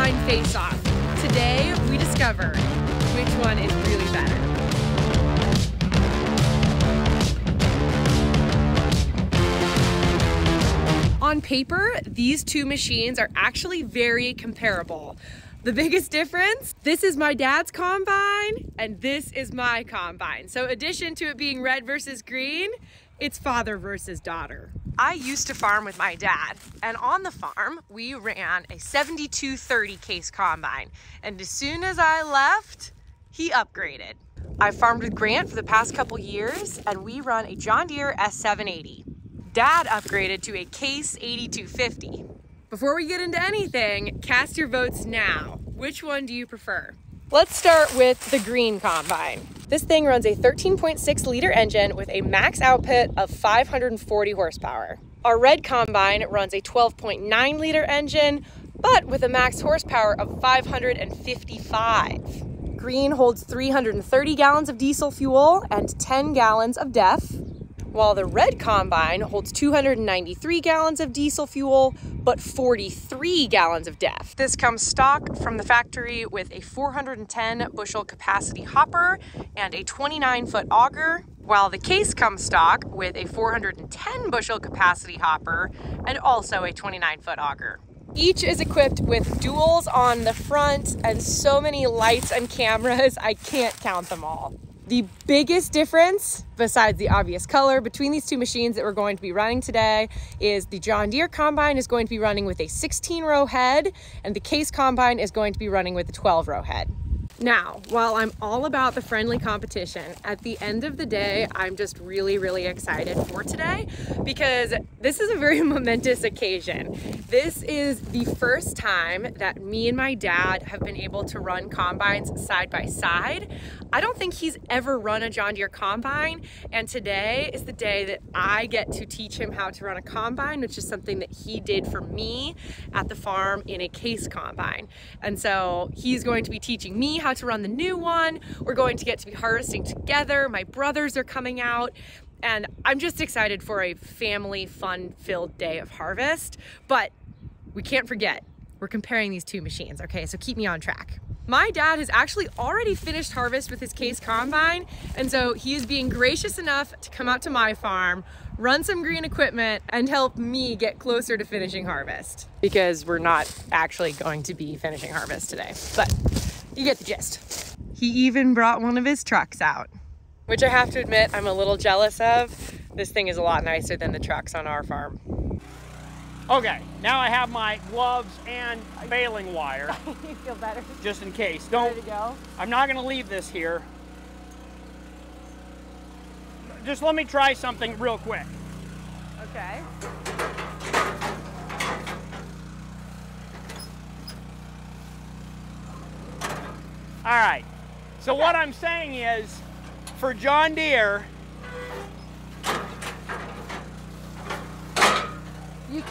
combine face-off. Today, we discover which one is really better. On paper, these two machines are actually very comparable. The biggest difference, this is my dad's combine and this is my combine. So in addition to it being red versus green, it's father versus daughter. I used to farm with my dad, and on the farm, we ran a 7230 case combine. And as soon as I left, he upgraded. I farmed with Grant for the past couple years, and we run a John Deere S780. Dad upgraded to a Case 8250. Before we get into anything, cast your votes now. Which one do you prefer? Let's start with the green combine. This thing runs a 13.6 liter engine with a max output of 540 horsepower. Our red combine runs a 12.9 liter engine, but with a max horsepower of 555. Green holds 330 gallons of diesel fuel and 10 gallons of DEF, while the red combine holds 293 gallons of diesel fuel, but 43 gallons of DEF. This comes stock from the factory with a 410 bushel capacity hopper and a 29-foot auger, while the case comes stock with a 410 bushel capacity hopper and also a 29-foot auger. Each is equipped with duals on the front and so many lights and cameras, I can't count them all. The biggest difference, besides the obvious color, between these two machines that we're going to be running today is the John Deere combine is going to be running with a 16-row head, and the Case combine is going to be running with a 12-row head. Now, while I'm all about the friendly competition, at the end of the day, I'm just really excited for today because this is a very momentous occasion. This is the first time that me and my dad have been able to run combines side by side. I don't think he's ever run a John Deere combine, and today is the day that I get to teach him how to run a combine, which is something that he did for me at the farm in a Case combine. And so he's going to be teaching me how to run the new one. We're going to get to be harvesting together. My brothers are coming out, and I'm just excited for a family fun-filled day of harvest. But we can't forget, we're comparing these two machines, okay? So keep me on track. My dad has actually already finished harvest with his Case combine, and so he is being gracious enough to come out to my farm, run some green equipment, and help me get closer to finishing harvest. Because we're not actually going to be finishing harvest today, but you get the gist. He even brought one of his trucks out, which I have to admit I'm a little jealous of. This thing is a lot nicer than the trucks on our farm. Okay, now I have my gloves and baling wire. You feel better? Just in case. Don't. Ready to go? I'm not gonna leave this here. Just let me try something real quick. Okay. All right, so what I'm saying is, for John Deere, you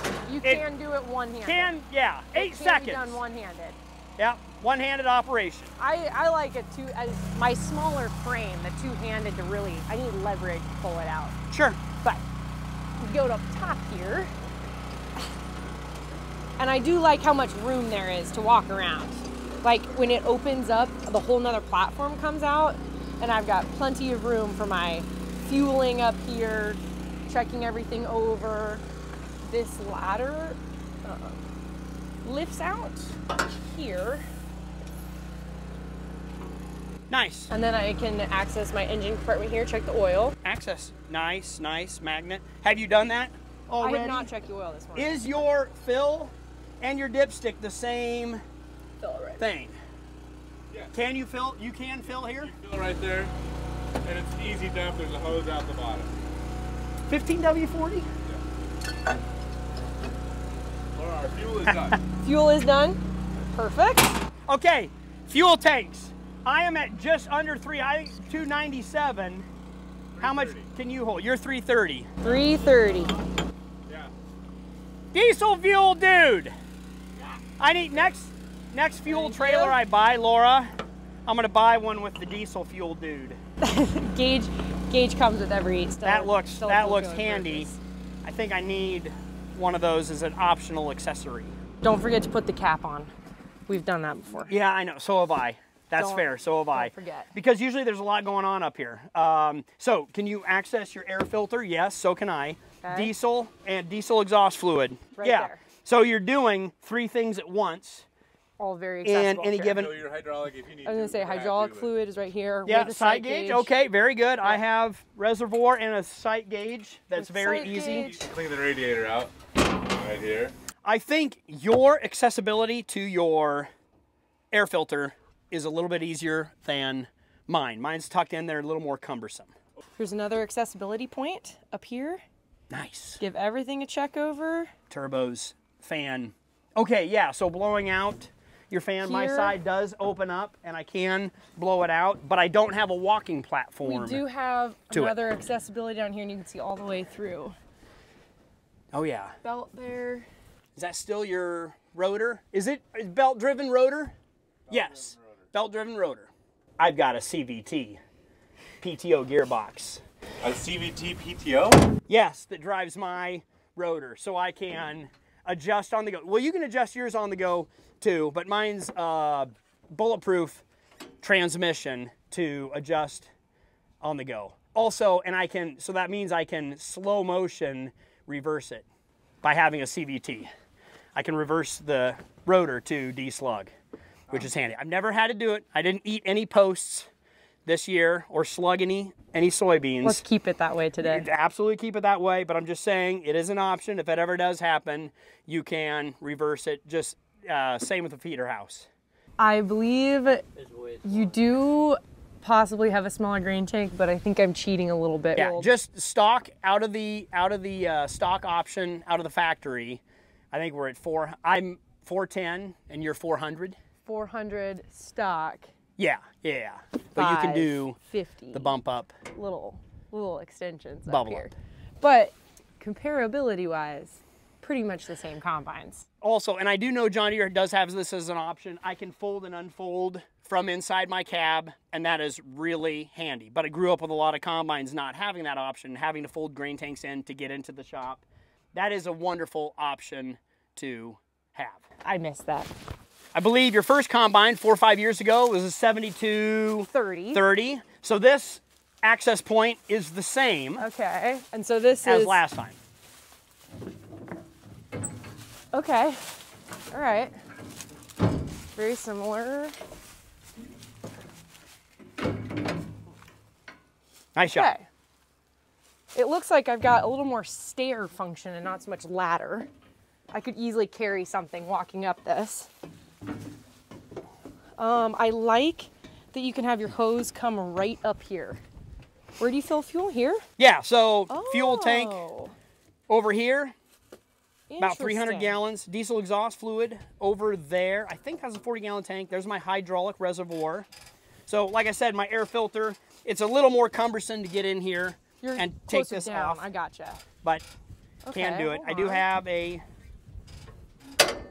can do it one-handed. Yeah, 8 seconds. It can be done one-handed. Yeah, one-handed operation. I like it too, as my smaller frame, the two-handed to really, I need leverage to pull it out. Sure. But we go up top here, and I do like how much room there is to walk around. Like when it opens up, the whole nother platform comes out, and I've got plenty of room for my fueling up here, checking everything over. This ladder lifts out here. Nice. And then I can access my engine compartment here, check the oil. Access. Nice magnet. Have you done that already? I have not checked the oil this morning. Is your fill and your dipstick the same thing? Yeah. Can you fill? You can fill here? You fill right there, and it's easy dump. There's a hose out the bottom. 15W40? Yeah. Well, our fuel is done. Fuel is done. Perfect. Okay, fuel tanks. I am at just under 297. How much can you hold? You're 330. 330. Yeah. Diesel fuel dude. I need next fuel trailer I buy, Laura, I'm gonna buy one with the diesel fuel dude. Gauge comes with every that looks handy. Purchase. I think I need one of those as an optional accessory. Don't forget to put the cap on. We've done that before. Yeah, I know. So have I. That's fair. So have I. Don't forget. Because usually there's a lot going on up here. So can you access your air filter? Yes, so can I. Okay. Diesel and diesel exhaust fluid. Right yeah. there. So you're doing 3 things at once. All very accessible. And any here. given. So your hydraulic, if you need I was going to say hydraulic fluid is right here. Yeah, with a sight gauge. Okay, very good. I have reservoir and a sight gauge. That's With very sight easy. gauge. Clean the radiator out right here. I think your accessibility to your air filter is a little bit easier than mine. Mine's tucked in there, a little more cumbersome. Here's another accessibility point up here. Nice. Give everything a check over. Turbos, fan. Okay, yeah, so blowing out your fan, my Here. side does open up and I can blow it out, but I don't have a walking platform. We do have to it. another accessibility down here, and you can see all the way through. Oh yeah. Belt there. Is that still your rotor? Is it belt-driven rotor? Yes, belt-driven rotor. I've got a CVT PTO gearbox. A CVT PTO? Yes, that drives my rotor, so I can adjust on the go. Well, you can adjust yours on the go too, but mine's bulletproof transmission to adjust on the go. Also, and I can, so that means I can slow motion reverse it by having a CVT. I can reverse the rotor to de-slug, which is handy. I've never had to do it. I didn't eat any posts this year or slug any soybeans. Let's keep it that way today. Absolutely keep it that way, but I'm just saying it is an option. If it ever does happen, you can reverse it. Just same with the feeder house. I believe you do possibly have a smaller grain tank, but I think I'm cheating a little bit. Yeah, just stock out of the stock option out of the factory. I think we're at I'm 410 and you're 400. 400 stock. Yeah. But you can do 50. the bump up. Little extensions Bubble up here. up. But comparability wise, pretty much the same combines. Also, and I do know John Deere does have this as an option. I can fold and unfold from inside my cab, and that is really handy. But I grew up with a lot of combines not having that option, having to fold grain tanks in to get into the shop. That is a wonderful option to have. I missed that. I believe your first combine 4 or 5 years ago was a 7230. So this access point is the same Okay, and so this as is last time. Okay, all right. Very similar. Nice shot. Okay. It looks like I've got a little more stair function and not so much ladder. I could easily carry something walking up this. I like that you can have your hose come right up here. Where do you fill fuel? Here? Yeah, so fuel tank Oh, over here, about 300 interesting. gallons. Diesel exhaust fluid over there. I think has a 40-gallon tank. There's my hydraulic reservoir. So like I said, my air filter, it's a little more cumbersome to get in here You're and take closer this down. off, I gotcha. but Okay, can do it. hold I do on. have a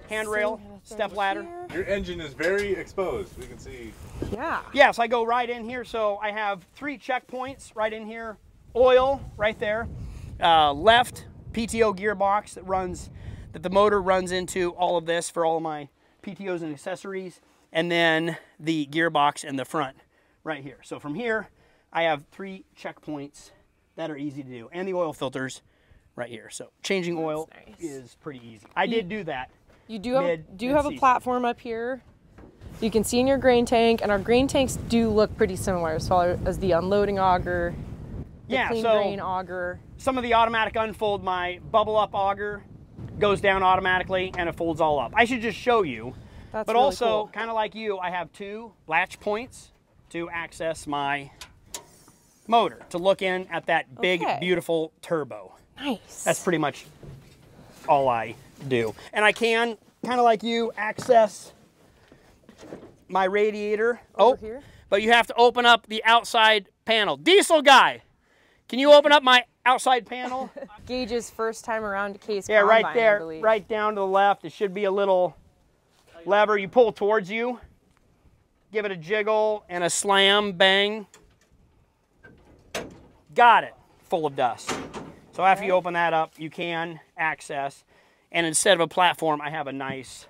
handrail, Same kind of thing step ladder. here. Your engine is very exposed. We can see. Yeah. Yes, I go right in here. So I have 3 checkpoints right in here. Oil right there. Left PTO gearbox that the motor runs into all of this for all of my PTOs and accessories. And then the gearbox in the front right here. So from here, I have 3 checkpoints that are easy to do. And the oil filters right here. So changing oil nice. is pretty easy. I did do that. You do have a Mid-season. platform up here. You can see in your grain tank, and our grain tanks do look pretty similar as far as the unloading auger, the Yeah, clean so grain auger. some of the automatic unfold, my bubble up auger goes down automatically and it folds all up. I should just show you. That's But really also, cool. kind of like you, I have 2 latch points to access my motor, to look in at that big, Okay. beautiful turbo. Nice. That's pretty much all I do. And I can, kind of like you, access my radiator. Over here? But you have to open up the outside panel. Diesel guy, can you open up my outside panel? Gage's first time around to case Yeah, combine, right I there, believe. right down to the left. It should be a little lever you pull towards you. Give it a jiggle and a slam, bang. Got it, full of dust. So after you open that up, you can access. And instead of a platform, I have a nice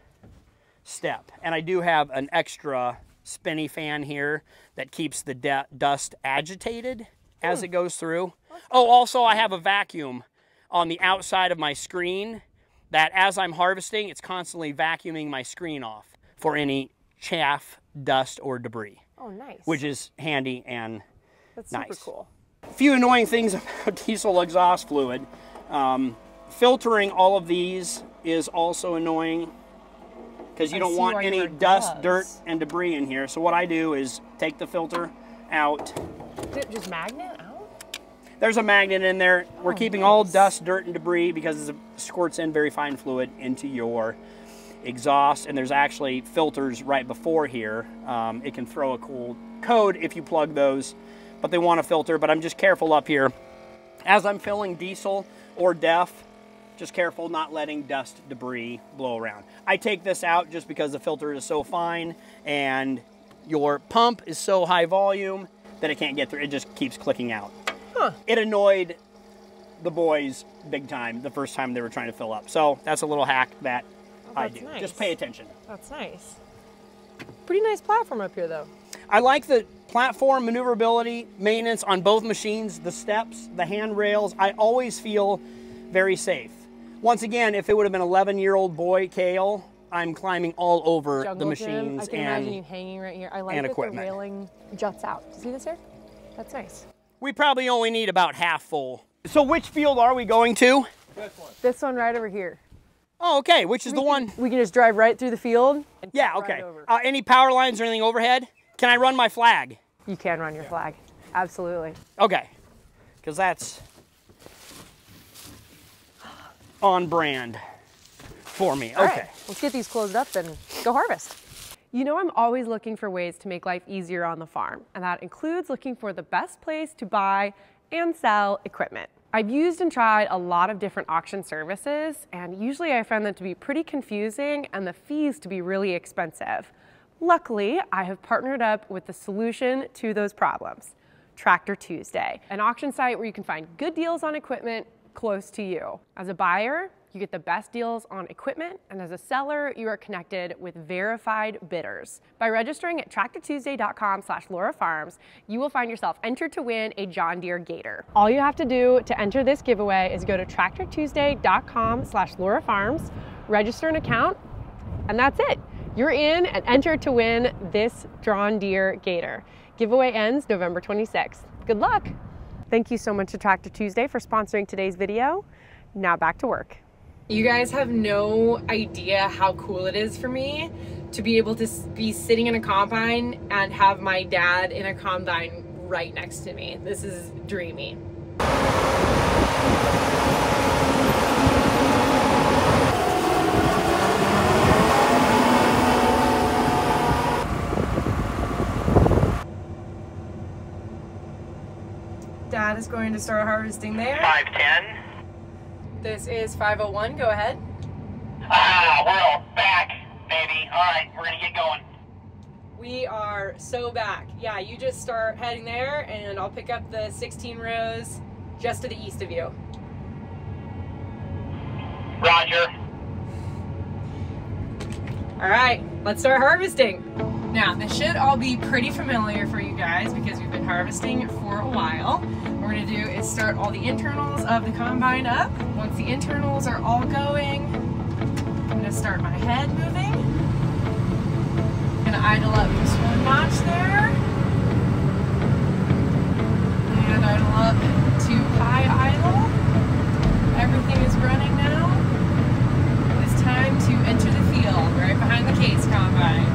step. And I do have an extra spinny fan here that keeps the dust agitated as it goes through. Oh, also I have a vacuum on the outside of my screen that as I'm harvesting, it's constantly vacuuming my screen off for any chaff, dust, or debris. Oh, nice. Which is handy and That's nice. super cool. A few annoying things about diesel exhaust fluid. Filtering all of these is also annoying because you don't want any dust, dirt, and debris in here. So what I do is take the filter out. Just magnet out? There's a magnet in there. We're keeping all dust, dirt, and debris because it squirts in very fine fluid into your exhaust. And there's actually filters right before here. It can throw a cool code if you plug those, but they want a filter. But I'm just careful up here. As I'm filling diesel or DEF, just careful not letting dust, debris blow around. I take this out just because the filter is so fine and your pump is so high volume that it can't get through. It just keeps clicking out. Huh. It annoyed the boys big time the first time they were trying to fill up. So that's a little hack that I do. Nice. Just pay attention. That's nice. Pretty nice platform up here though. I like the platform, maneuverability, maintenance on both machines, the steps, the handrails. I always feel very safe. Once again, if it would have been 11-year-old boy Kale, I'm climbing all over the machines. I can imagine you hanging right here. I like that equipment. the railing juts out. See this here? That's nice. We probably only need about half full. So which field are we going to? This one. This one right over here. Oh, okay. Which is the one? We can just drive right through the field. And Yeah, right okay. over. Any power lines or anything overhead? Can I run my flag? You can run your flag. Absolutely. Okay, because that's on brand for me. All Okay. right, let's get these closed up and go harvest. You know, I'm always looking for ways to make life easier on the farm, and that includes looking for the best place to buy and sell equipment. I've used and tried a lot of different auction services, and usually I find them to be pretty confusing and the fees to be really expensive. Luckily, I have partnered up with the solution to those problems, Tractor Tuesday, an auction site where you can find good deals on equipment close to you. As a buyer, you get the best deals on equipment, and as a seller, you are connected with verified bidders. By registering at tractortuesday.com/LauraFarms, you will find yourself entered to win a John Deere Gator. All you have to do to enter this giveaway is go to tractortuesday.com/LauraFarms, register an account, and that's it. You're in and entered to win this John Deere Gator. Giveaway ends November 26th. Good luck. Thank you so much to Tractor Tuesday for sponsoring today's video. Now back to work. You guys have no idea how cool it is for me to be able to be sitting in a combine and have my dad in a combine right next to me. This is dreamy. Dad is going to start harvesting there. 510. This is 501, go ahead. We're all back, baby. All right, we're gonna get going. We are so back. Yeah, you just start heading there and I'll pick up the 16 rows just to the east of you. Roger. All right, let's start harvesting. Now, this should all be pretty familiar for you guys because we've been harvesting for a while. What we're gonna do is start all the internals of the combine up. Once the internals are all going, I'm gonna start my head moving. I'm gonna idle up just one notch there. And idle up to high idle. Everything is running now. It's time to enter the field right behind the case combine.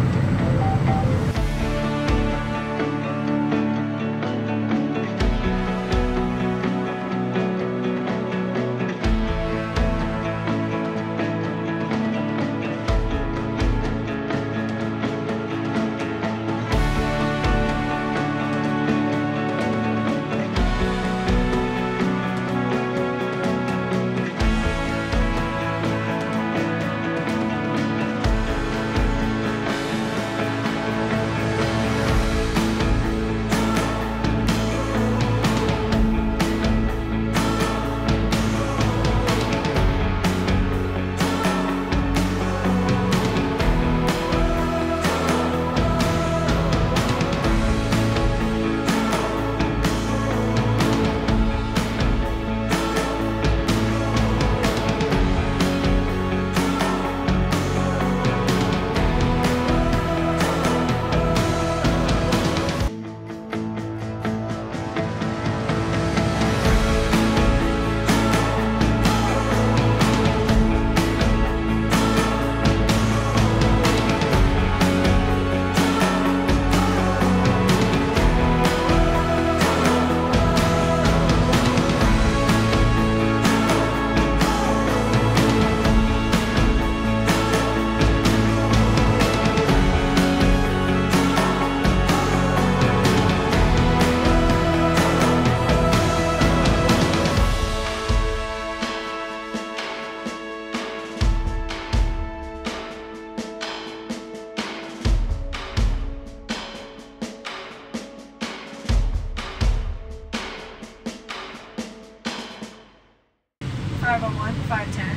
501, 510.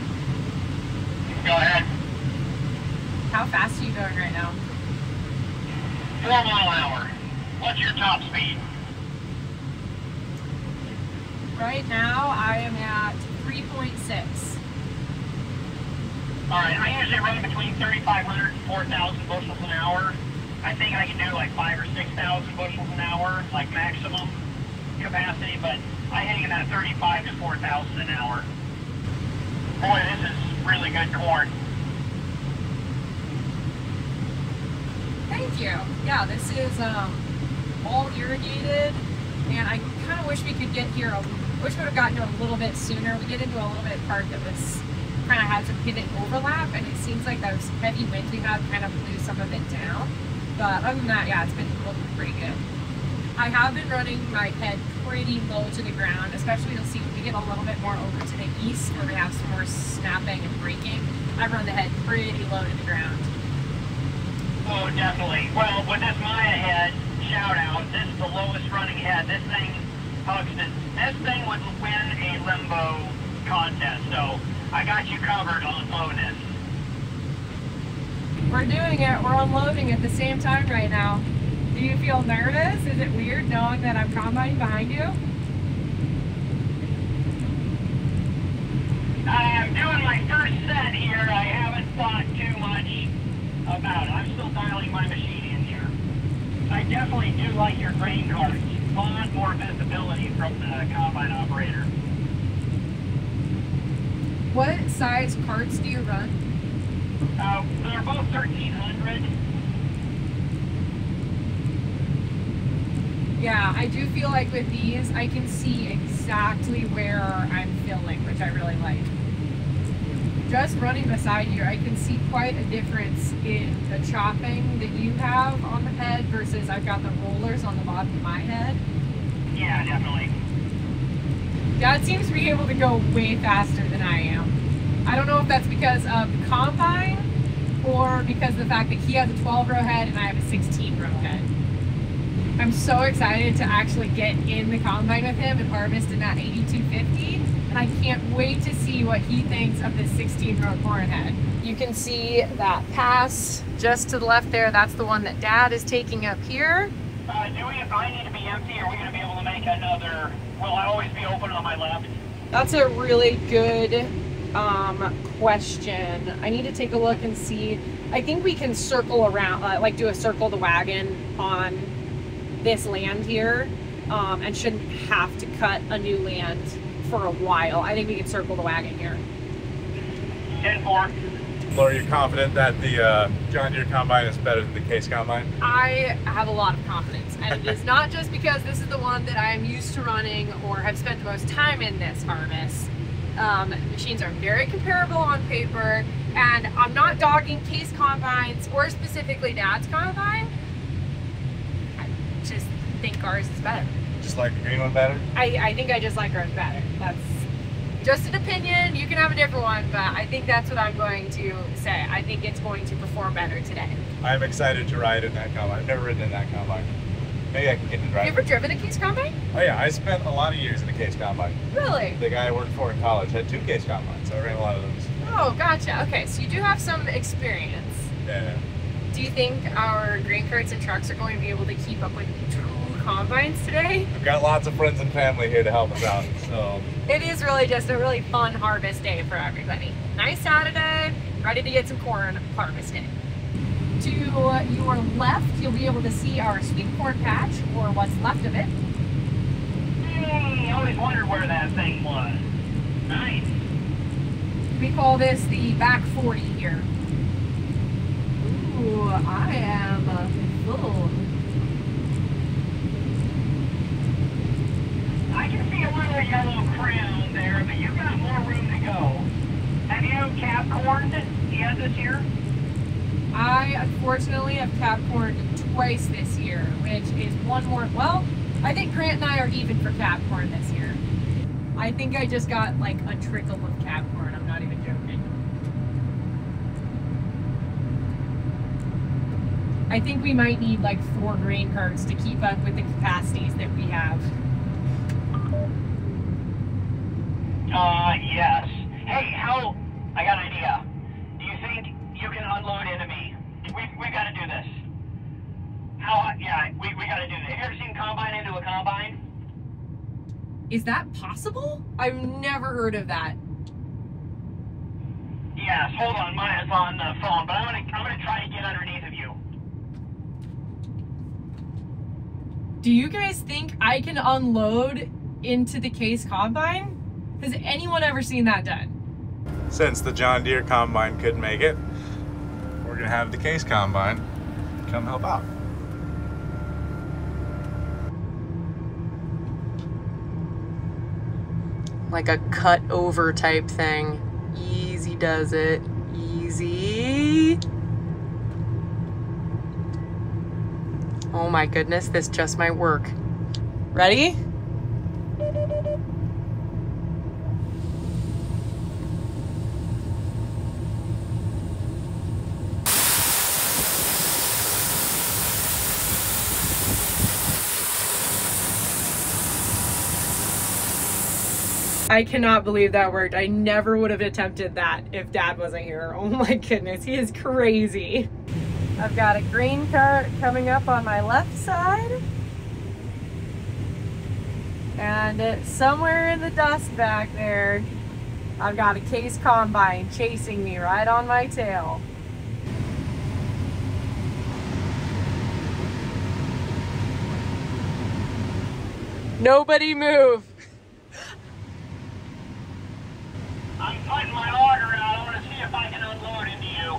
Go ahead. How fast are you going right now? 4 mile an hour. What's your top speed? Right now, I am at 3.6. Alright, I usually run between 3,500 and 4,000 bushels an hour. I think I can do like 5,000 or 6,000 bushels an hour, like maximum capacity, but I hang in that 35 to 4,000 an hour. Boy, this is really good corn. Thank you. Yeah, this is all irrigated, and I kind of wish we could get here. Wish we would have gotten here a little bit sooner. We get into a little bit of part that was kind of had some pivot overlap, and it seems like those heavy winds we had kind of blew some of it down. But other than that, yeah, it's been looking pretty good. I have been running my head pretty low to the ground, especially you'll see when we get a little bit more over to the east where we have some more snapping and breaking. I run the head pretty low to the ground. Oh, definitely. Well, with this Maya head, shout out, this is the lowest running head. This thing hugs it. This thing would win a limbo contest, so I got you covered on lowness. We're doing it. We're unloading at the same time right now. Do you feel nervous? Is it weird knowing that I'm combining behind you? I'm doing my first set here. I haven't thought too much about it. I'm still dialing my machine in here. I definitely do like your grain carts. A lot more visibility from the combine operator. What size carts do you run? They're both 1,300. Yeah, I do feel like with these, I can see exactly where I'm filling, which I really like. Just running beside you, I can see quite a difference in the chopping that you have on the head versus I've got the rollers on the bottom of my head. Yeah, definitely. Dad seems to be able to go way faster than I am. I don't know if that's because of the combine or because of the fact that he has a 12-row head and I have a 16-row head. I'm so excited to actually get in the combine with him and harvest in that 8250, and I can't wait to see what he thinks of this 16-row corn head. You can see that pass just to the left there. That's the one that Dad is taking up here. If I need to be empty, are we going to be able to make another? Will I always be open on my left? That's a really good question. I need to take a look and see. I think we can circle around, like do a circle the wagon on this land here, and shouldn't have to cut a new land for a while. I think we can circle the wagon here. 10-4. Laura, you're confident that the John Deere combine is better than the Case combine? I have a lot of confidence, and it is not just because this is the one that I'm used to running or have spent the most time in this harvest. Machines are very comparable on paper, and I'm not dogging Case combines or specifically Dad's combine. I just think ours is better. Just like the green one better? I think I just like ours better. That's just an opinion. You can have a different one, but I think that's what I'm going to say. I think it's going to perform better today. I'm excited to ride in that combine. I've never ridden in that combine. Maybe I can get to drive. Have you ever driven a Case combine? Oh yeah, I spent a lot of years in a Case combine. Really? The guy I worked for in college had 2 Case combines, so I ran a lot of those. Oh, gotcha. Okay, so you do have some experience. Yeah. Do you think our grain carts and trucks are going to be able to keep up with 2 combines today? I've got lots of friends and family here to help us out, so. It is really just a really fun harvest day for everybody. Nice Saturday, ready to get some corn harvested. To your left, you'll be able to see our sweet corn patch, or what's left of it. Hey, I always wondered where that thing was. Nice. We call this the back 40 here. Ooh, I am full. I can see a little yellow crown there, but you've got more room to go. Have you cap corned yet this year? I unfortunately have cap corned twice this year, which is one more. Well, I think Grant and I are even for cap corn this year. I think I just got like a trickle of cap corn. I'm not even joking. I think we might need like 4 grain carts to keep up with the capacities that we have. Yes. Is that possible? I've never heard of that. Yes, hold on, Maya's on the phone, but I'm gonna try to get underneath of you. Do you guys think I can unload into the Case Combine? Has anyone ever seen that done? Since the John Deere Combine couldn't make it, we're gonna have the Case Combine come help out. Like a cut over type thing. Easy does it. Easy. Oh my goodness, this just might work. Ready? I cannot believe that worked. I never would have attempted that if Dad wasn't here. Oh my goodness, he is crazy. I've got a grain cart coming up on my left side. And somewhere in the dust back there, I've got a Case Combine chasing me right on my tail. Nobody move. I'm putting my auger out. I want to see if I can unload into you.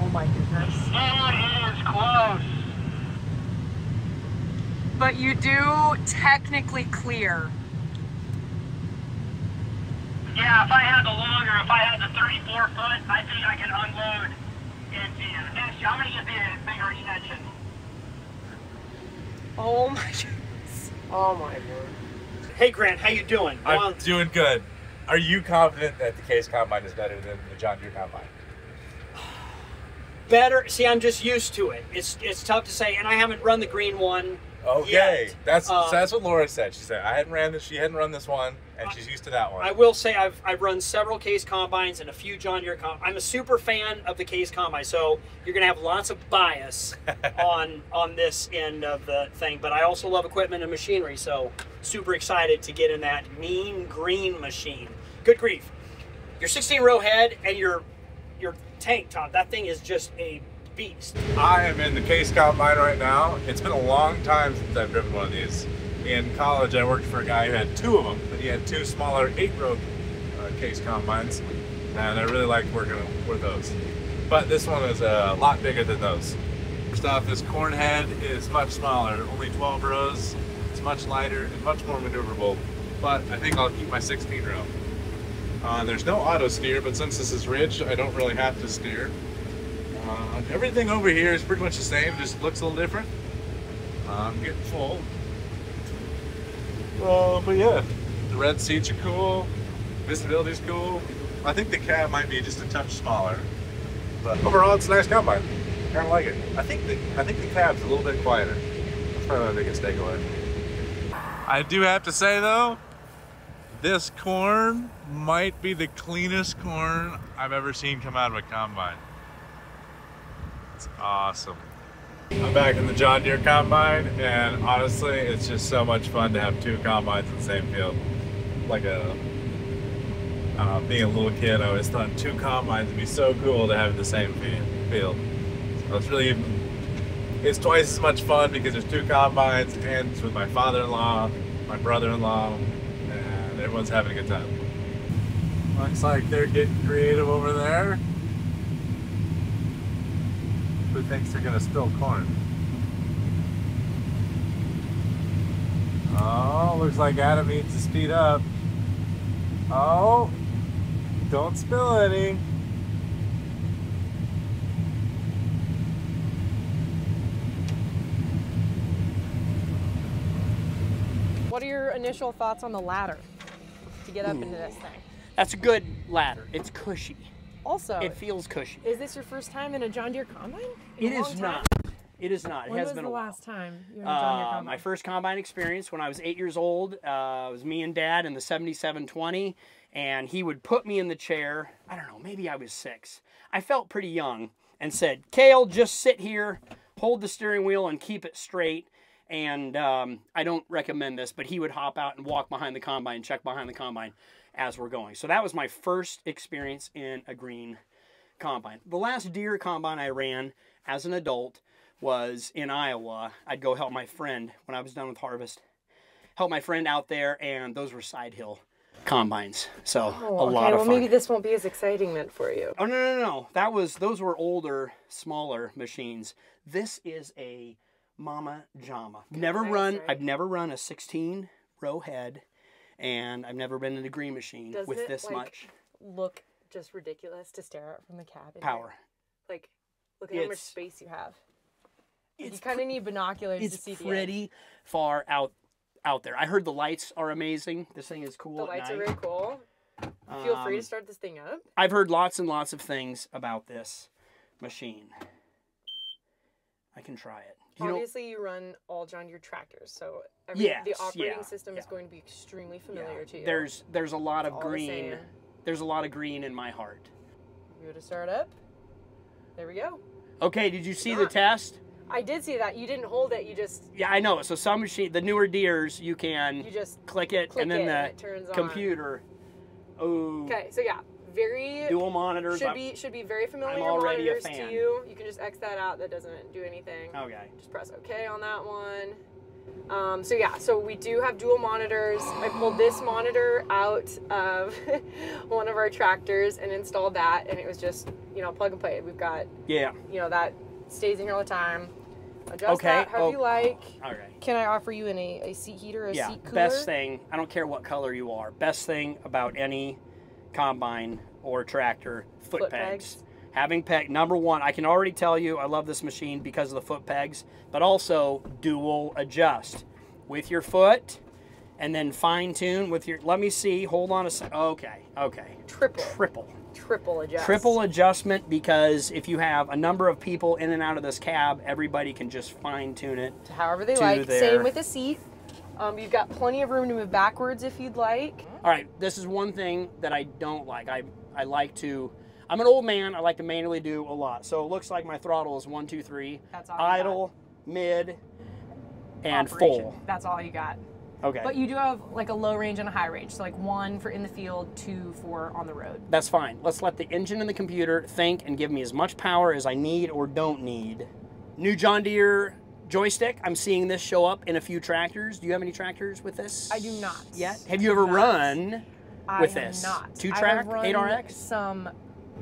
Oh my goodness. It is close. But you do technically clear. Yeah, if I had the longer, if I had the 34 foot, I think I can unload into you. Next, I'm going to get the bigger extension. Oh my goodness. Oh my word. Hey Grant, how you doing? I'm doing good. Are you confident that the Case Combine is better than the John Deere Combine? Better. See, I'm just used to it. It's tough to say, and I haven't run the green one. Okay, yet. that's what Laura said. She said she hadn't run this one, and she's used to that one. I will say I've run several Case Combines and a few John Deere I'm a super fan of the Case Combine, so you're gonna have lots of bias on this end of the thing. But I also love equipment and machinery, so super excited to get in that mean green machine. Good grief, your 16-row head and your tank top. That thing is just a beast. I am in the Case Combine right now. It's been a long time since I've driven one of these. In college, I worked for a guy who had two of them, but he had two smaller 8-row Case Combines, and I really liked working with those. But this one is a lot bigger than those. First off, this corn head is much smaller, only 12 rows. It's much lighter and much more maneuverable, but I think I'll keep my 16-row. There's no auto steer, but since this is ridged, I don't really have to steer. Everything over here is pretty much the same, just looks a little different. I'm getting full. But yeah, the red seats are cool, visibility's cool. I think the cab might be just a touch smaller, but overall it's a nice combine. I kind of like it. I think the cab's a little bit quieter. That's probably my biggest takeaway. I do have to say though, this corn might be the cleanest corn I've ever seen come out of a combine. It's awesome. I'm back in the John Deere Combine, and honestly, it's just so much fun to have two combines in the same field. Like being a little kid, I always thought two combines would be so cool to have in the same field. So it's twice as much fun because there's two combines, and it's with my father-in-law, my brother-in-law, and everyone's having a good time. Looks like they're getting creative over there. Who thinks they're gonna spill corn? Oh, looks like Adam needs to speed up. Oh, don't spill any. What are your initial thoughts on the ladder to get up into this thing? That's a good ladder. It's cushy. Also, It feels cushy. is this your first time in a John Deere Combine? It is not. It is not. It When has was been the a while. last time you were in a John Deere Combine? My first combine experience when I was 8 years old, it was me and Dad in the 7720, And he would put me in the chair. I don't know, maybe I was 6. I felt pretty young, and said, Cale, just sit here, hold the steering wheel, and keep it straight. And I don't recommend this, but he would hop out and walk behind the combine, check behind the combine as we're going. So that was my first experience in a green combine. The last Deere combine I ran as an adult was in Iowa. I'd go help my friend when I was done with harvest. Help my friend out there, and those were side hill combines. So a lot of fun. Maybe this won't be as exciting then for you. Oh, no. Those were older, smaller machines. This is a Mama Jama. I've never run a 16-row head, and I've never been in a green machine with this much. Look just ridiculous to stare at from the cabin. Power. Like, look at how much space you have. You kind of need binoculars to see the edge. It's pretty far out there. I heard the lights are amazing. This thing is cool. The lights are very cool. Feel free to start this thing up. I've heard lots and lots of things about this machine. I can try it. Obviously, you run all John Deere tractors, so the operating system is going to be extremely familiar to you. There's a lot of green. There's a lot of green in my heart. You want to start up? There we go. Okay, did you see the test? I did see that. You didn't hold it. You just... Yeah, I know. So some machine, the newer Deeres, you just click it, and then the computer. Oh. Okay, so yeah, very dual monitors. Should be very familiar. I'm already monitors a fan. to you. You can just X that out. That doesn't do anything. Okay. Just press OK on that one. So yeah, so we do have dual monitors. I pulled this monitor out of one of our tractors and installed that, and it was just, plug and play. We've got, that stays in here all the time. Adjust that however you like. All right. Can I offer you a seat heater, a seat cooler? Best thing, I don't care what color you are, best thing about any combine or tractor, foot pegs. Having number one, I can already tell you I love this machine because of the foot pegs, but also dual adjust with your foot and then fine tune with your, let me see, hold on a second. Okay. Triple adjust. Triple adjustment, because if you have a number of people in and out of this cab, everybody can just fine tune it however they like. Same with the seat. You've got plenty of room to move backwards if you'd like. All right, this is one thing that I don't like. I like to, I'm an old man, I like to manually do a lot. So it looks like my throttle is 1, 2, 3. That's all idle, mid, and operation. full. That's all you got. Okay. But you do have like a low range and a high range. So like 1 for in the field, 2 for on the road. That's fine. Let's let the engine and the computer think and give me as much power as I need or don't need. New John Deere joystick. I'm seeing this show up in a few tractors. Do you have any tractors with this? I do not. Yet? Have you ever run with this? I have not. 2-track, 8RX? Some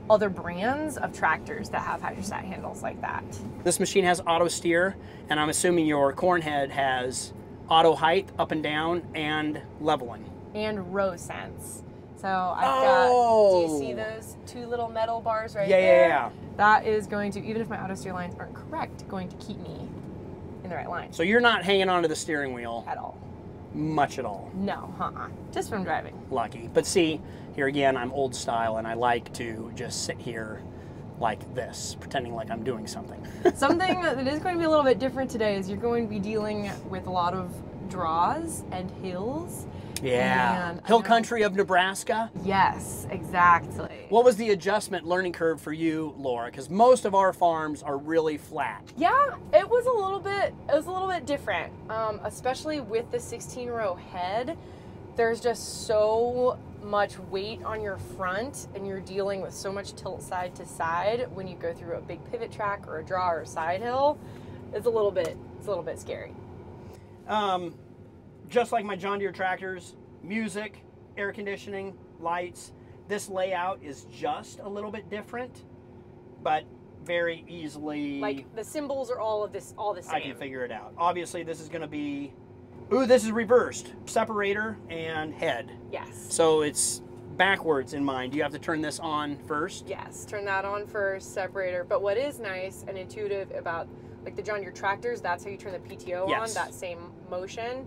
other brands of tractors that have hydrostat handles like that. This machine has auto steer, and I'm assuming your corn head has auto height up and down and leveling. And row sense. So I've got, do you see those 2 little metal bars right there? Yeah. That is going to, even if my auto steer lines aren't correct, going to keep me in the right line. So you're not hanging onto the steering wheel at all. Much at all. No, just from driving. Lucky. But see, here again, I'm old style, and I like to just sit here like this, pretending like I'm doing something. Something that is going to be a little bit different today is you're going to be dealing with a lot of draws and hills. Yeah. Hill country of Nebraska. Yes, exactly. What was the adjustment learning curve for you, Laura? Because most of our farms are really flat. Yeah, it was a little bit different, especially with the 16-row head. There's just so much weight on your front, and you're dealing with so much tilt side to side when you go through a big pivot track or a draw or a side hill. It's a little bit scary. Just like my John Deere tractors, music, air conditioning, lights. This layout is just a little bit different, but very easily. Like the symbols are all the same. I can figure it out. Obviously, this is going to be. Ooh, this is reversed. Separator and head. Yes. So it's backwards in mind. You have to turn this on first. Yes, turn that on first, separator. But what is nice and intuitive about like the John Deere tractors, that's how you turn the PTO on, that same motion.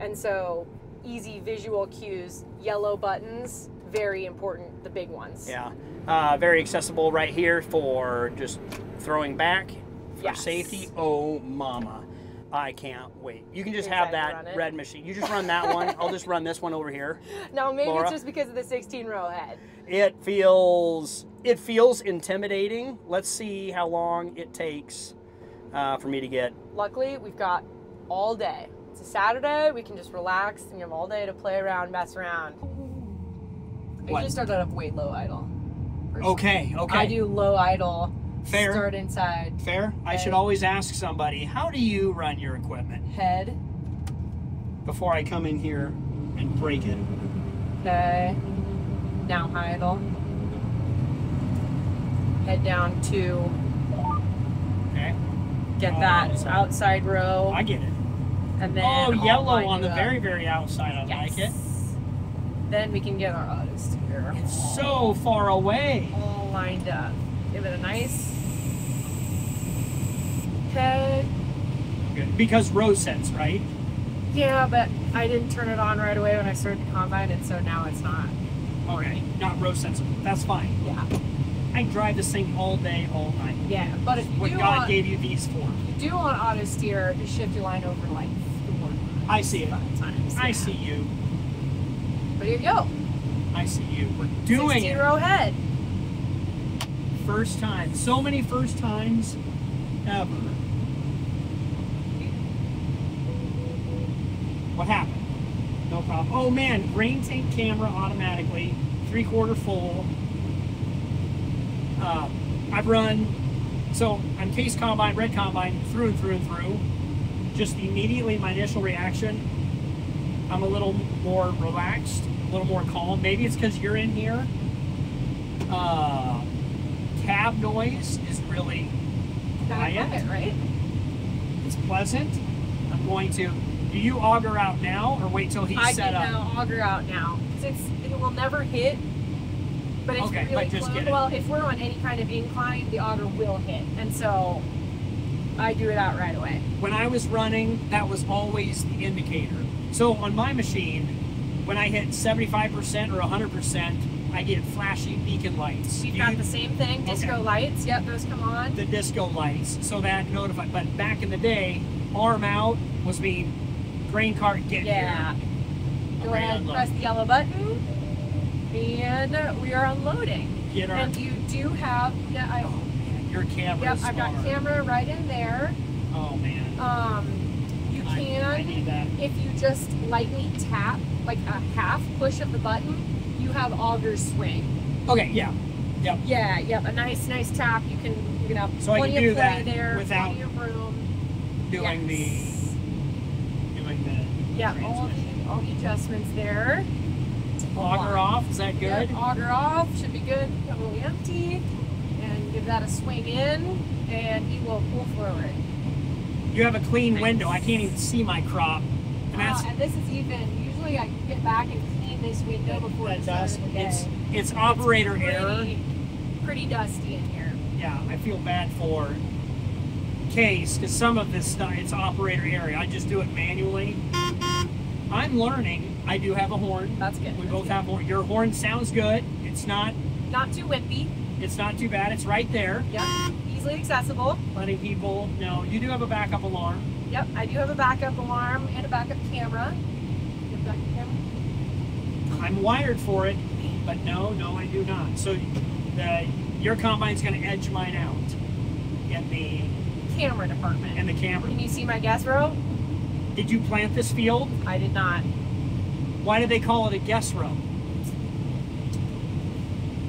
And so easy visual cues, yellow buttons, very important, the big ones. Yeah, very accessible right here for just throwing back for safety. Oh, mama. I can't wait. You can just You're have excited to that run it? red machine. You just run that one. I'll just run this one over here. No, maybe Laura? it's just because of the 16-row head. It feels intimidating. Let's see how long it takes for me to get. Luckily, we've got all day. It's a Saturday. We can just relax and you have all day to play around, mess around. I What? usually start out of way low idle. Okay. I do low idle. Fair. Start inside. Fair. I should always ask somebody, how do you run your equipment? Head. Before I come in here and break it. Okay. Now idle. Head down 2. Okay. Get that outside row. I get it. And then Oh, I'll yellow line on you the up. very, very outside. I like it. Then we can get our auto steer It's so far away. all lined up. Give it a nice head. Good. Because row sets, right? Yeah, but I didn't turn it on right away when I started the combine, and so now it's not. Okay. Not row sensible. That's fine. Yeah. I drive this thing all day, all night. Yeah, but if you What do God want, gave you these for. you do want auto steer, just shift your line over like 4 I see it. times. I yeah. see you. But here you go. I see you. We're doing 16-row head. First time. So many first times ever. What happened? No problem. Oh man, grain tank camera automatically, 3/4 full. I've run, so I'm case combine, red combine, through and through and through. Just immediately my initial reaction, I'm a little more relaxed, a little more calm. Maybe it's because you're in here. Cab noise is really quiet. Right? It's pleasant. I'm going to. Do you auger out now or wait till he's I set can up? now auger out now. It will never hit, but it's Okay, really but just close. get it. Well, if we're on any kind of incline, the auger will hit, and so I do it out right away. When I was running, that was always the indicator. So on my machine, when I hit 75% or 100%, I get flashing beacon lights. We've got the same thing, disco Okay. lights. Yep, those come on. The disco lights, so that notified. But back in the day, arm out was mean grain cart get Yeah. here. Go Ready to ahead, unload. press the yellow button, and we are unloading. Get our. And you do have, Oh man, your camera. yep, is I've got smart. camera right in there. Oh man. You I can, need that. if you just lightly tap, like a half push of the button, you have auger swing. Okay. Yeah. Yep. Yeah, yep, a nice tap. You can have So I plenty can do of play that there, without plenty of room. Doing Yes. doing the. Yeah, transmission. all the adjustments there. Auger off. Is that good? Yep, auger off, should be good. Totally empty. And give that a swing in, and he will pull forward. You have a clean Nice. window. I can't even see my crop. And that's And this is even, usually I get back and clean this window before that the start dust. of the day. It's operator error. Pretty dusty in here. Yeah, I feel bad for Case because some of this stuff it's operator error. I just do it manually. I'm learning. I do have a horn. That's good. We That's both good. have horn. Your horn sounds good. It's not Not too wimpy. too bad. It's right there. Yep. Easily accessible. Letting people know. You do have a backup alarm. Yep. I do have a backup alarm and a backup camera. You have a backup camera? I'm wired for it, but no, I do not. So your combine's going to edge mine out in the Camera department. camera. Can you see my guest row? Did you plant this field? I did not. Why do they call it a guest row?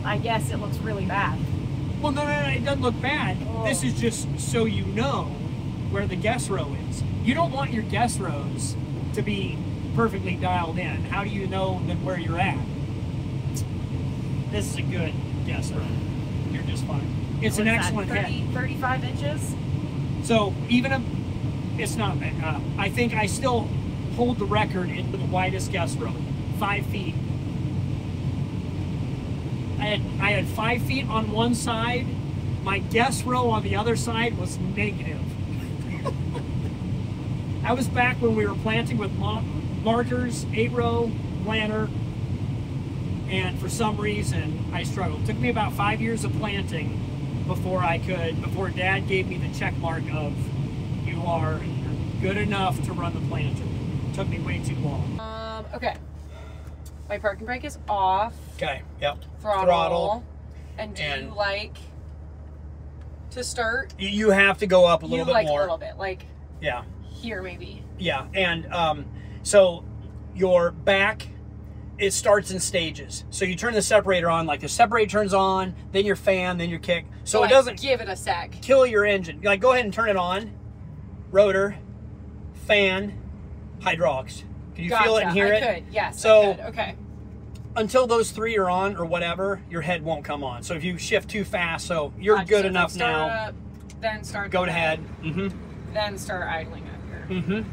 I guess it looks really bad. Well, no, it doesn't look bad. Oh. This is just so you know where the guest row is. You don't want your guest rows to be perfectly dialed in. How do you know that where you're at? This is a good guest row. You're just fine. It's an What is that, excellent head. 35 inches? So even if it's not bad, I think I still hold the record in the widest guest row, 5 feet. I had 5 feet on one side. My guest row on the other side was negative. I was back when we were planting with markers, 8-row planter, and for some reason I struggled. It took me about 5 years of planting before Dad gave me the check mark of you are Good enough to run the planter. Took me way too long. Okay. My parking brake is off. Okay, yep. Throttle. And do you like to start? You have to go up a little bit more. A little bit, like yeah. Here maybe. Yeah, and so your back, it starts in stages. So you turn the separator on, like the separator turns on, then your fan, then your kick. So like, it doesn't give it a sec. Kill your engine. Like go ahead and turn it on. Rotor, fan, hydraulics. Can you feel it and hear it? I could, yes. So I could. Okay. Until those 3 are on or whatever, your head won't come on. So if you shift too fast, so you're good enough now. Up, then start. Go to head. Then start idling up here.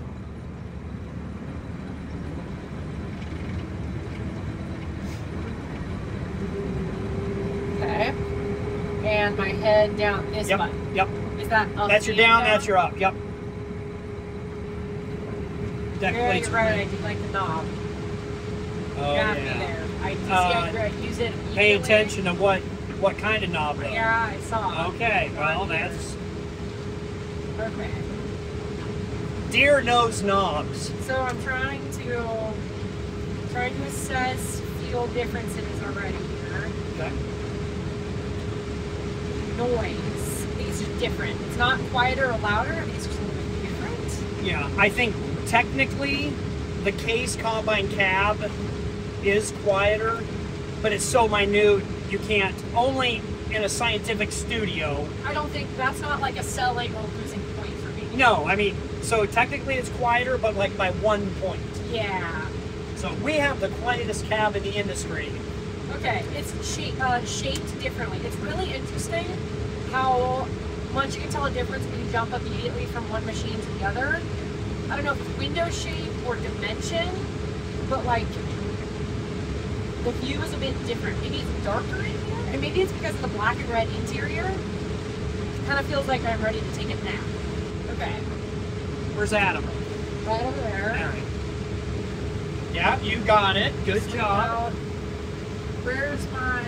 Okay. And my head down this button. Yep. Is that up? That's your down, that's your up. Yep. Deck Very plates right. I do like the knob. Oh, Got me yeah. there. I use it. Pay attention to what kind of knob though. Yeah, I saw. Okay, well that's okay. Deere knows knobs. So I'm trying to assess fuel differences already here. Okay. Noise. These are different. It's not quieter or louder. These are something different. Yeah, I think technically the Case combine cab is quieter, but it's so minute you can't. Only in a scientific studio. I don't think that's not like a selling or losing point for me. No, I mean, so technically it's quieter, but like by 1 point. Yeah. So we have the quietest cab in the industry. Okay, it's shaped differently. It's really interesting how much you can tell a difference when you jump immediately from one machine to the other. I don't know if it's window shape or dimension, but like the view is a bit different. Maybe it's darker in here, and maybe it's because of the black and red interior. It kind of feels like I'm ready to take a nap. Okay. Where's Adam? Right over there. All right. Yeah, you got it. Good job. Where's my...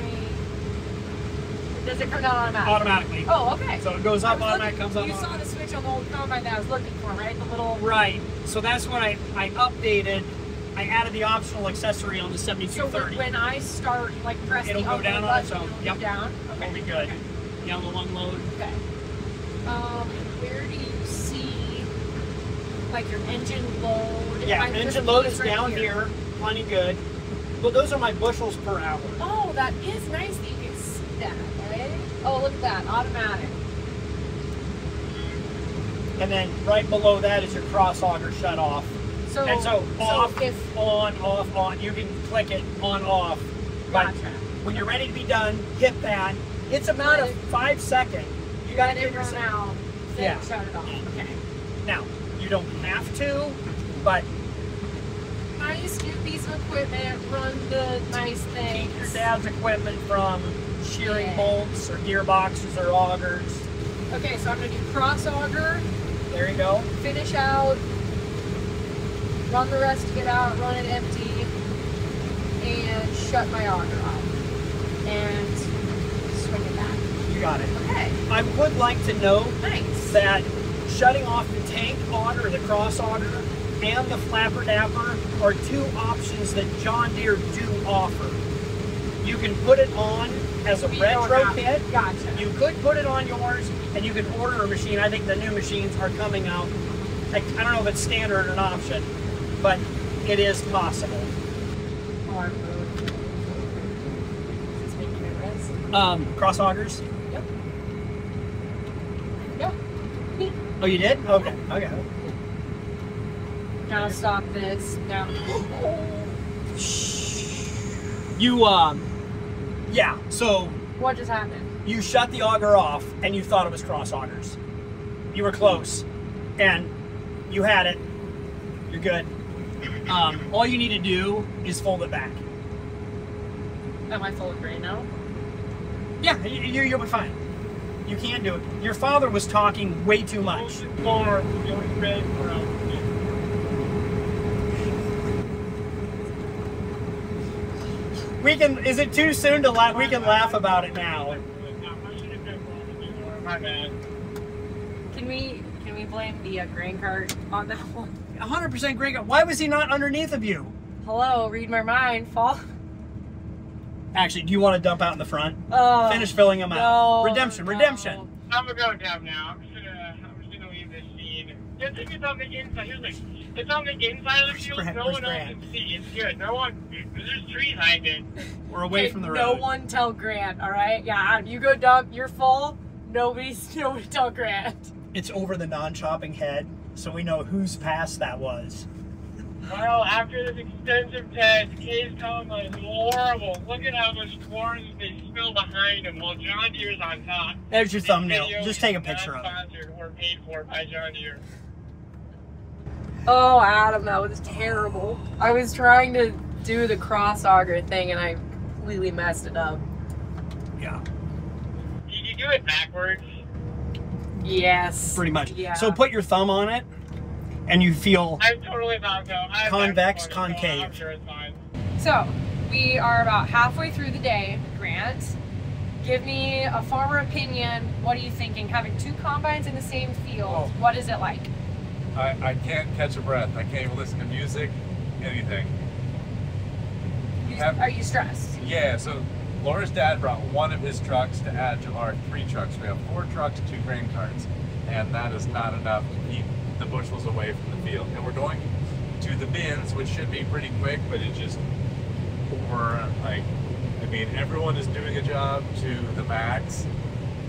Does it come down automatically? Automatically. Oh, okay. So it goes up automatic, comes up You saw the switch on the old combine that I was looking for, right? The little... Right. So that's when I updated. I added the optional accessory on the 7230. So when I start, like, press it'll the go down on its button, own. it'll Yep. go down? Okay. It'll be good. Okay. Yeah, the one load. Okay. Where do you see, like, your engine load? Yeah, engine load is down here. Plenty good. Well, those are my bushels per hour. Oh, that is nice that you can see that, right? Oh, look at that, automatic. And then right below that is your cross auger shut off. So, and so off, if, on, off, on. You can click it on, off. Gotcha. But when you're ready to be done, hit that. It's about a 5 second. You got to let it run out, then shut it off. Okay. Now, you don't have to, but nice new piece of equipment, run the nice things. keep your dad's equipment from shearing Yeah. bolts or gearboxes or augers. Okay, so I'm going to do cross auger, There you go. finish out, run the rest to get out, run it empty, and shut my auger off. And swing it back. You got it. Okay, I would like to note nice. that shutting off the tank auger, the cross auger, and the flapper dapper are 2 options that John Deere do offer. You can put it on as a retro kit. Gotcha. You could put it on yours, and you can order a machine. I think the new machines are coming out. I don't know if it's standard or an option, but it is possible. Hard mode. Does this make you nervous? Cross augers? Yep. Yep. Oh, you did? Okay. Okay. Now stop this. Now. You, yeah, so What just happened? you shut the auger off and you thought it was cross augers. You were close and you had it. You're good. All you need to do is fold it back. Am I full of gray now? Yeah, you'll be fine. You can do it. Your father was talking way too much. We can, is it too soon to laugh? We can laugh about it now. Can we Can we blame the grain cart on that one? 100% grain cart. Why was he not underneath of you? Hello, read my mind. Fall. Actually, do you want to dump out in the front? Finish filling them out. Redemption, redemption. I'm gonna go down now. I'm just gonna leave this scene. The thing is on the inside. Here's like, it's on the inside of the field. No one else can see. It's good. No one. There's trees behind it. We're away from the road. No one tell Grant. All right. Yeah. You go dump. You're full. Nobody tell Grant. It's over the non-chopping head, so we know whose pass that was. Well, after this extensive test, Kay's Combine is horrible. Look at how much corn they spill behind him while John Deere's on top. There's your thumbnail. Just take a picture of it. Sponsored or paid for by John Deere. Oh, Adam, that was terrible. I was trying to do the cross auger thing and I completely messed it up. Yeah. Did you do it backwards? Yes. Pretty much. Yeah. So put your thumb on it and you feel I totally thought so. convex, concave. I'm sure it's fine. So, we are about halfway through the day. Grant, give me a farmer opinion. What are you thinking? Having two combines in the same field, what is it like? I can't catch a breath. I can't even listen to music, anything. Are you stressed? Yeah, so Laura's dad brought one of his trucks to add to our 3 trucks. We have 4 trucks, 2 grain carts, and that is not enough to keep the bushels away from the field. And we're going to the bins, which should be pretty quick, but it's just everyone is doing a job to the max.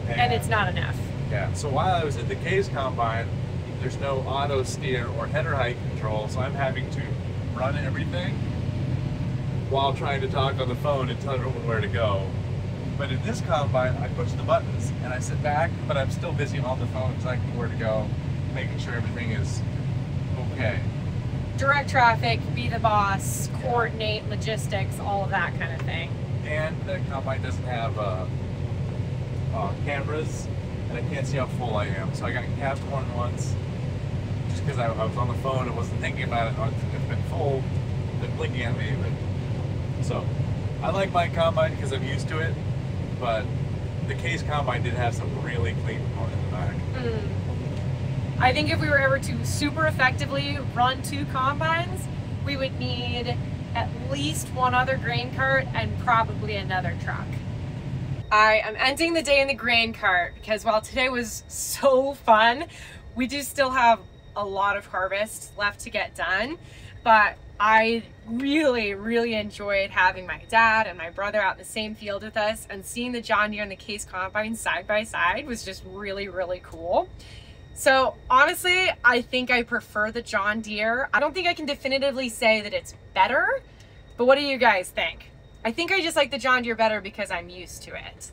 And it's not enough. Yeah, so while I was at the K's Combine, there's no auto steer or header height control, so I'm having to run everything while trying to talk on the phone and tell everyone where to go. But in this combine, I push the buttons and I sit back, but I'm still busy on the phone telling me where to go, making sure everything is okay. Direct traffic, be the boss, coordinate logistics, all of that kind of thing. And the combine doesn't have cameras, and I can't see how full I am. So I got capped once, just because I was on the phone and wasn't thinking about it. It's been full, been blinking at me. So I like my combine because I'm used to it, but the Case Combine did have some really clean corn in the back. I think if we were ever to super effectively run 2 combines, we would need at least 1 other grain cart and probably another truck. I am ending the day in the grain cart because while today was so fun, we do still have a lot of harvest left to get done, but I really enjoyed having my dad and my brother out in the same field with us, and seeing the John Deere and the Case Combine side by side was just really cool. So honestly, I think I prefer the John Deere. I don't think I can definitively say that it's better, but what do you guys think? I think I just like the John Deere better because I'm used to it.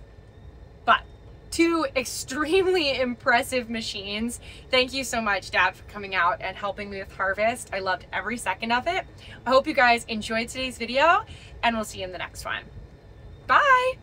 But 2 extremely impressive machines. Thank you so much, Dad, for coming out and helping me with harvest. I loved every second of it. I hope you guys enjoyed today's video, and we'll see you in the next one. Bye!